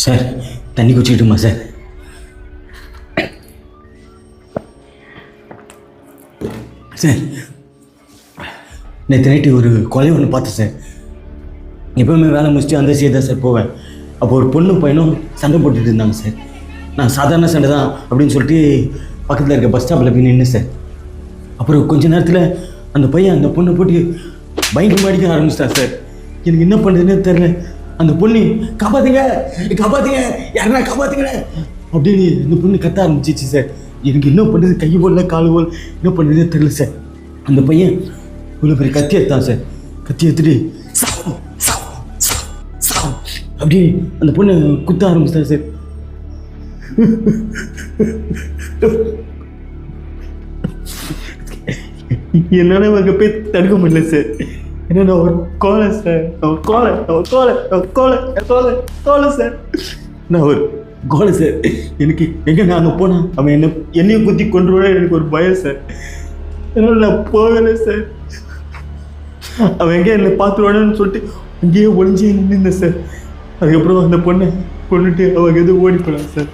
Sir தண்ணி குடிச்சிக்கிட்டுமா sir? Sir நேற்று night ஒரு கொலை ஒன்று பார்த்தேன் சார். எப்பவுமே வேலை முடிச்சுட்டு அந்த சைடு தான் சார் போவேன். அப்போ ஒரு பொண்ணு பையனும் சண்டை போட்டுட்டு இருந்தாங்க சார். நான் சாதாரண சண்டை தான் அப்படின்னு சொல்லிட்டு பக்கத்தில் இருக்க பஸ் ஸ்டாப்பில் போய் நின்று சார். அப்புறம் கொஞ்ச நேரத்தில் அந்த பையன் அந்த பொண்ணை போட்டு பயங்கரமாக அடிக்க ஆரம்பிச்சிட்டான் சார். எனக்கு என்ன பண்ணுறதுன்னு தெரில. அந்த பொண்ணு காப்பாற்றுங்க காப்பாற்றுங்க யாருன்னா காப்பாற்றுங்க அப்படின்னு அந்த பொண்ணு கத்த ஆரம்பிச்சிச்சு சார். எனக்கு என்ன பண்ணுறது, கை போடல காலு போல் என்ன பண்ணுறதுனே தெரில சார். அந்த பையன் இவ்வளோ பெரிய கத்தி எடுத்தான் சார். கத்தி எடுத்துட்டு சாவு சாவு சாவு சாவு அப்படி அந்த பொண்ணை குத்த ஆரம்பிச்சிட்டான் சார். என்னால் அங்கே போய் தடுக்க முடியல சார். ஏன்னா நான் ஒரு கோலை சார், கோலை சார், நான் ஒரு கோலை சார். எனக்கு எங்கே நான் அங்கே போனேன் அவன் என்னையும் குத்தி கொண்டு வர எனக்கு ஒரு பயம் சார். அதனால் நான் போகலை சார். அவன் எங்கே என்னை பார்த்துருவானு சொல்லிட்டு அங்கேயே ஒளிஞ்சே நின்றுந்தேன் சார். அதுக்கப்புறம் அந்த பொண்ணை கொண்டுட்டு அவங்க எதுவும் ஓடி போனான் சார்.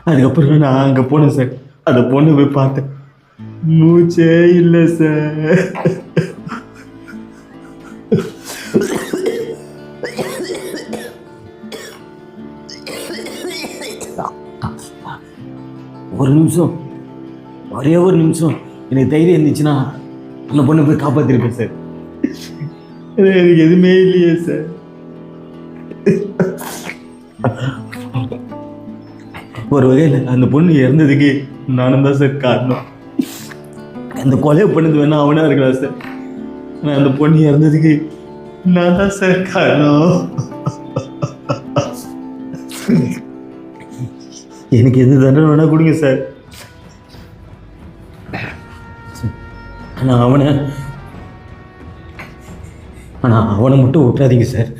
அதுக்கப்புறம் நான் அங்கே போனேன் சார். அந்த பொண்ணை போய் பார்த்தேன், மூச்சே இல்லை சார். ஒரு நிமிஷம், ஒரே ஒரு நிமிஷம் எனக்கு தைரியம் இருந்துச்சுன்னா அந்த பொண்ணை போய் காப்பாற்றிருப்பேன் சார். எனக்கு எதுவுமே இல்லையே சார். ஒரு வகையில் அந்த பொண்ணு இறந்ததுக்கு நானும் தான் சார் காரணம். அந்த கொலை பண்ணது வேணா அவனா இருக்கலாம் சார். ஆனால் அந்த பொண்ணு இறந்ததுக்கு நான் தான் சார் காரணம். எனக்கு எது தண்டனை வேணா கொடுங்க சார். ஆனால் அவனை மட்டும் விட்டுறாதீங்க சார்.